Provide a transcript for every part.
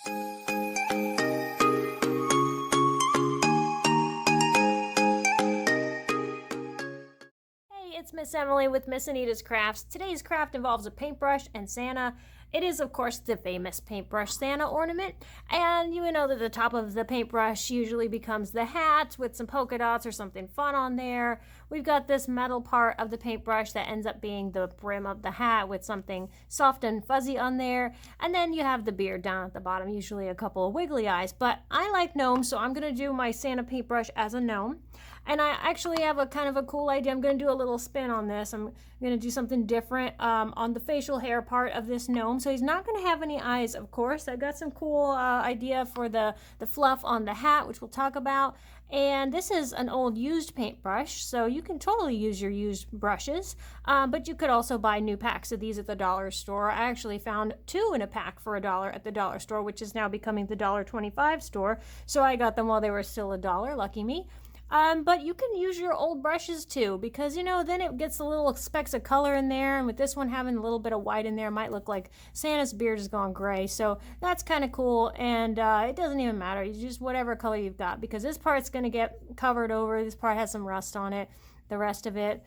It's Miss Emily with Miss Anita's Crafts. Today's craft involves a paintbrush and Santa. It is, of course, the famous paintbrush Santa ornament. And you know that the top of the paintbrush usually becomes the hat with some polka dots or something fun on there. We've got this metal part of the paintbrush that ends up being the brim of the hat with something soft and fuzzy on there. And then you have the beard down at the bottom, usually a couple of wiggly eyes. But I like gnomes, so I'm going to do my Santa paintbrush as a gnome. And I actually have a kind of a cool idea. I'm going to do a little spin on this. I'm going to do something different on the facial hair part of this gnome. So he's not going to have any eyes, of course. I got some cool idea for the fluff on the hat, which we'll talk about. And this is an old used paintbrush, so you can totally use your used brushes, but you could also buy new packs of these at the dollar store. I actually found 2 in a pack for $1 at the dollar store, which is now becoming the $1.25 store. So I got them while they were still $1, lucky me. But you can use your old brushes too, because then it gets a little specks of color in there, and with this one having a little bit of white in there, it might look like Santa's beard has gone gray. So that's kind of cool, and it doesn't even matter. You just whatever color you've got, because this part's going to get covered over. This part has some rust on it. The rest of it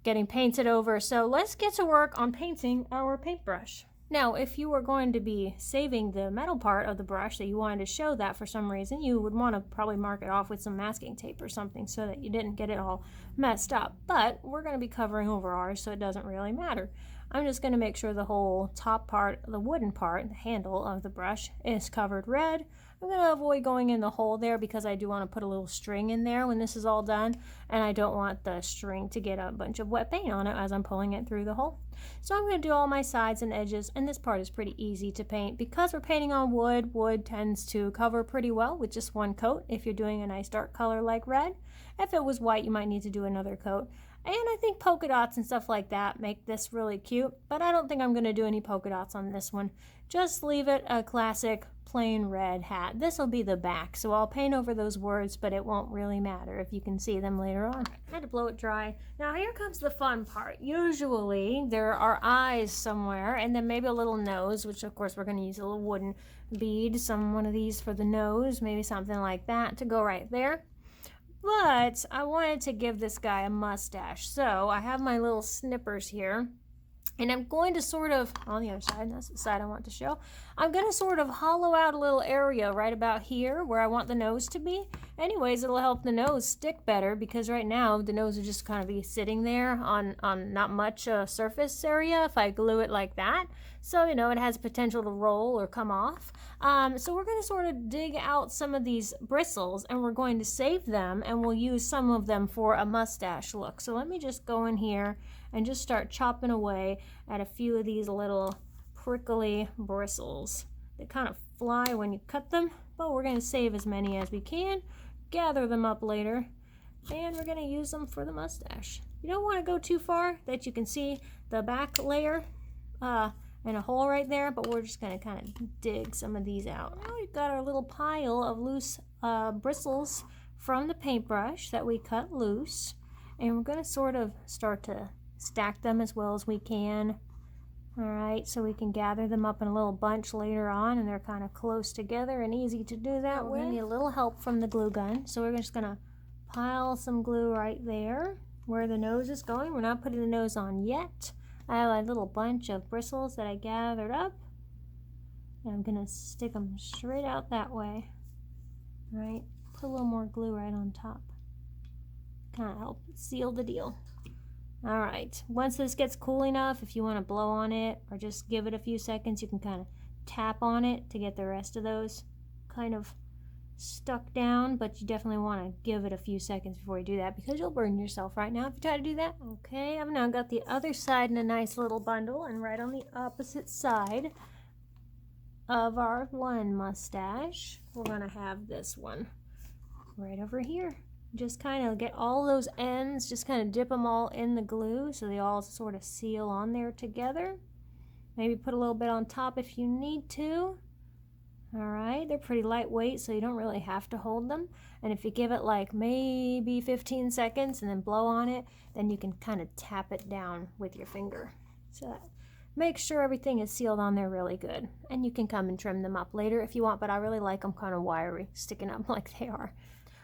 getting painted over. So let's get to work on painting our paintbrush. Now, if you were going to be saving the metal part of the brush that you wanted to show that for some reason, you would want to probably mark it off with some masking tape or something so that you didn't get it all messed up. But we're going to be covering over ours, so it doesn't really matter. I'm just going to make sure the whole top part, the wooden part, the handle of the brush is covered red. I'm going to avoid going in the hole there because I do want to put a little string in there when this is all done, and I don't want the string to get a bunch of wet paint on it as I'm pulling it through the hole. So I'm going to do all my sides and edges, and this part is pretty easy to paint. Because we're painting on wood, wood tends to cover pretty well with just one coat if you're doing a nice dark color like red. If it was white, you might need to do another coat. And I think polka dots and stuff like that make this really cute, but I don't think I'm going to do any polka dots on this one. Just leave it a classic plain red hat. This will be the back, so I'll paint over those words, but it won't really matter if you can see them later on. I had to blow it dry. Now here comes the fun part. Usually there are eyes somewhere, and then maybe a little nose, which of course we're going to use a little wooden bead, one of these for the nose, maybe something like that to go right there. But I wanted to give this guy a mustache, so I have my little snippers here. And I'm going to sort of, on the other side, that's the side I want to show, I'm going to sort of hollow out a little area right about here where I want the nose to be. Anyways, it'll help the nose stick better because right now the nose will just kind of be sitting there on not much surface area if I glue it like that. So, it has potential to roll or come off. So we're going to sort of dig out some of these bristles and we're going to save them and we'll use some of them for a mustache look. So let me just go in here and just start chopping away at a few of these little prickly bristles. They kind of fly when you cut them, but we're going to save as many as we can, gather them up later, and we're going to use them for the mustache. You don't want to go too far that you can see the back layer and a hole right there, but we're just going to kind of dig some of these out. Now we've got our little pile of loose bristles from the paintbrush that we cut loose, and we're going to sort of start to stack them as well as we can. Alright, so we can gather them up in a little bunch later on, and they're kind of close together and easy to do that with. We're going to need a little help from the glue gun, so we're just going to pile some glue right there where the nose is going. We're not putting the nose on yet. I have a little bunch of bristles that I gathered up, and I'm going to stick them straight out that way. Alright, put a little more glue right on top. Kind of help seal the deal. Alright, once this gets cool enough, if you want to blow on it or just give it a few seconds, you can kind of tap on it to get the rest of those kind of stuck down, but you definitely want to give it a few seconds before you do that because you'll burn yourself right now if you try to do that. Okay, I've now got the other side in a nice little bundle, and right on the opposite side of our one mustache, we're going to have this one right over here. Just kind of get all those ends, just kind of dip them all in the glue so they all sort of seal on there together. Maybe put a little bit on top if you need to. Alright, they're pretty lightweight, so you don't really have to hold them. And if you give it like maybe 15 seconds and then blow on it, then you can kind of tap it down with your finger. So Make sure everything is sealed on there really good. And you can come and trim them up later if you want, but I really like them kind of wiry, sticking up like they are.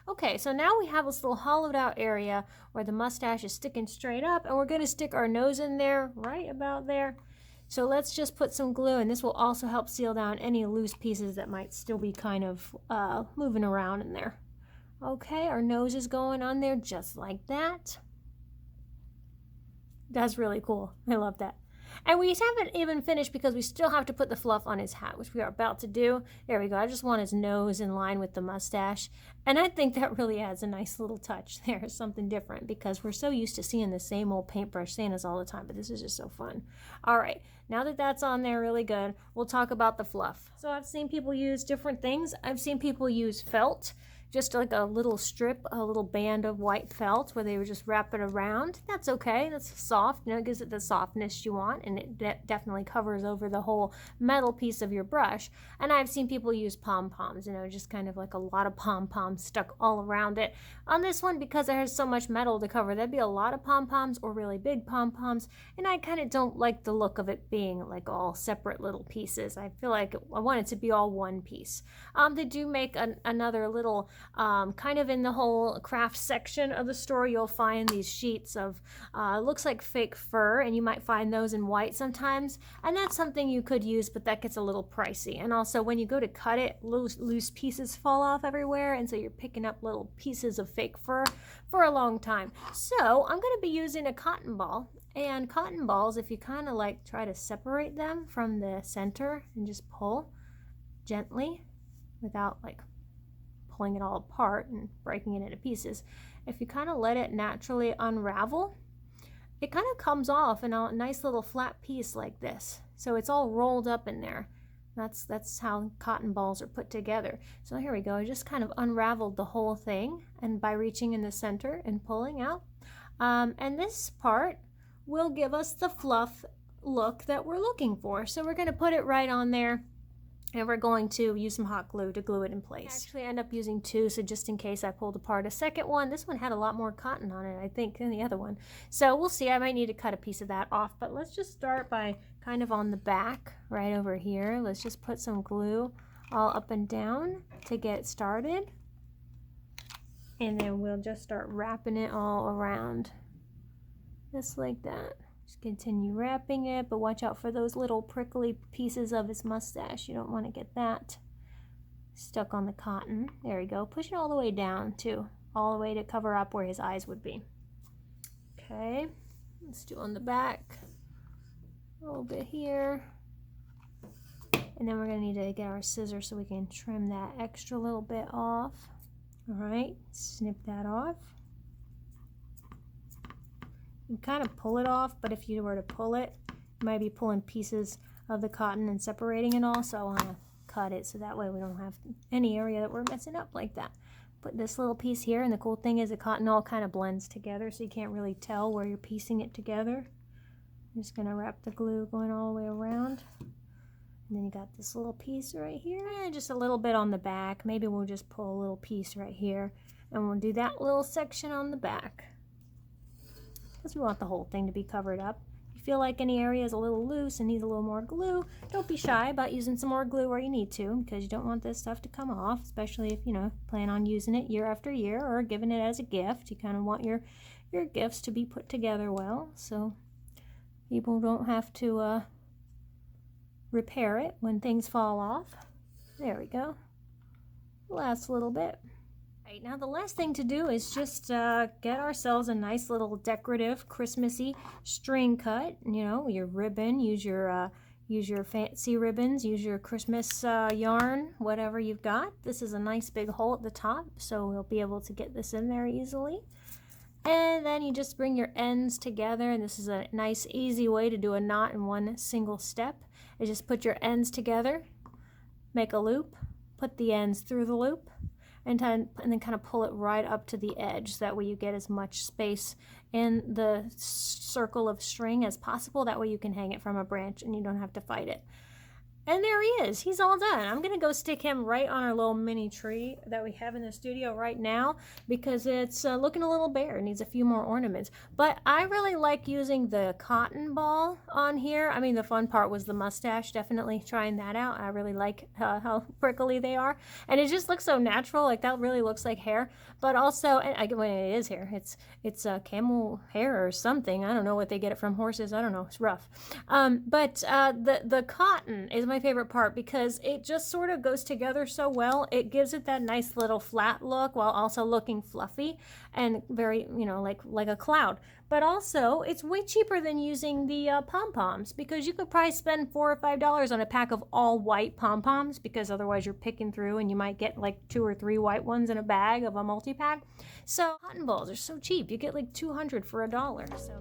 Okay, so now we have this little hollowed out area where the mustache is sticking straight up, and we're going to stick our nose in there right about there. So let's just put some glue, and this will also help seal down any loose pieces that might still be kind of moving around in there. Okay, our nose is going on there just like that. That's really cool. I love that. And we haven't even finished because we still have to put the fluff on his hat, which we are about to do. There we go. I just want his nose in line with the mustache. And I think that really adds a nice little touch there, something different, because we're so used to seeing the same old paintbrush Santas all the time, but this is just so fun. All right, now that that's on there really good, we'll talk about the fluff. So I've seen people use different things. I've seen people use felt. Just like a little strip, a little band of white felt where they would just wrap it around. That's okay. That's soft. You know, it gives it the softness you want, and it definitely covers over the whole metal piece of your brush. And I've seen people use pom-poms, you know, just kind of like a lot of pom-poms stuck all around it. On this one, because it has so much metal to cover, there'd be a lot of pom-poms or really big pom-poms, and I kind of don't like the look of it being like all separate little pieces. I feel like I want it to be all one piece. They do make another little kind of in the whole craft section of the store, you'll find these sheets of looks like fake fur, and you might find those in white sometimes, and that's something you could use, but that gets a little pricey. And also when you go to cut it, loose pieces fall off everywhere, and so you're picking up little pieces of fake fur for a long time. So I'm going to be using a cotton ball, and cotton balls, if you kind of like try to separate them from the center and just pull gently without like pulling it all apart and breaking it into pieces. If you kind of let it naturally unravel, it kind of comes off in a nice little flat piece like this. So it's all rolled up in there. That's how cotton balls are put together. So here we go. I just kind of unraveled the whole thing, and by reaching in the center and pulling out. And this part will give us the fluff look that we're looking for. So we're going to put it right on there. And we're going to use some hot glue to glue it in place. I actually end up using two, so just in case I pulled apart a second one. This one had a lot more cotton on it, I think, than the other one. So we'll see. I might need to cut a piece of that off. But let's just start by kind of on the back, right over here. Let's just put some glue all up and down to get started. And then we'll just start wrapping it all around. Just like that. Just continue wrapping it, but watch out for those little prickly pieces of his mustache. You don't want to get that stuck on the cotton. There we go. Push it all the way down too, all the way to cover up where his eyes would be. Okay, let's do on the back. A little bit here. And then we're going to need to get our scissors so we can trim that extra little bit off. All right, snip that off. You kind of pull it off, but if you were to pull it, you might be pulling pieces of the cotton and separating it all, so I want to cut it so that way we don't have any area that we're messing up like that. Put this little piece here, and the cool thing is the cotton all kind of blends together, so you can't really tell where you're piecing it together. I'm just going to wrap the glue going all the way around. And then you got this little piece right here, and just a little bit on the back. Maybe we'll just pull a little piece right here, and we'll do that little section on the back. Because we want the whole thing to be covered up. If you feel like any area is a little loose and needs a little more glue, don't be shy about using some more glue where you need to, because you don't want this stuff to come off, especially if, you know, plan on using it year after year or giving it as a gift. You kind of want your gifts to be put together well, so people don't have to repair it when things fall off. There we go. Last little bit. Right, now the last thing to do is just get ourselves a nice little decorative Christmassy string cut. You know, your ribbon, use your fancy ribbons, use your Christmas yarn, whatever you've got. This is a nice big hole at the top, so we'll be able to get this in there easily. And then you just bring your ends together, and this is a nice easy way to do a knot in one single step. You just put your ends together, make a loop, put the ends through the loop, and then kind of pull it right up to the edge, so that way you get as much space in the circle of string as possible. That way you can hang it from a branch and you don't have to fight it. And there he is. He's all done. I'm going to go stick him right on our little mini tree that we have in the studio right now because it's looking a little bare. It needs a few more ornaments. But I really like using the cotton ball on here. I mean, the fun part was the mustache. Definitely trying that out. I really like how prickly they are. And it just looks so natural. Like that really looks like hair. But also, when it is hair, it's camel hair or something. I don't know what they get it from, horses. I don't know. It's rough. But the cotton is my favorite part because it just sort of goes together so well. It gives it that nice little flat look while also looking fluffy and very, like a cloud. But also, it's way cheaper than using the pom-poms because you could probably spend $4 or $5 on a pack of all white pom-poms because otherwise you're picking through and you might get like 2 or 3 white ones in a bag of a multi-pack. So cotton balls are so cheap. You get like 200 for $1. So